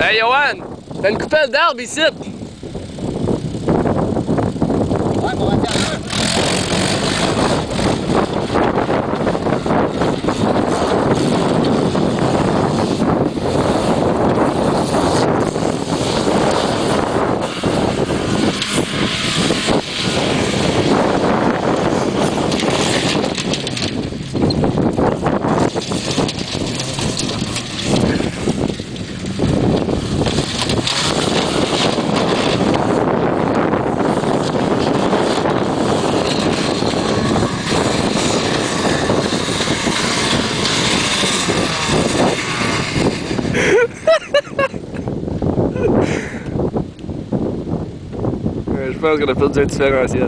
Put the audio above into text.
Hey Johan, t'as une coupelle d'arbre ici. Ouais, on va faire ça. Je pense qu'on a perdu un différentiel.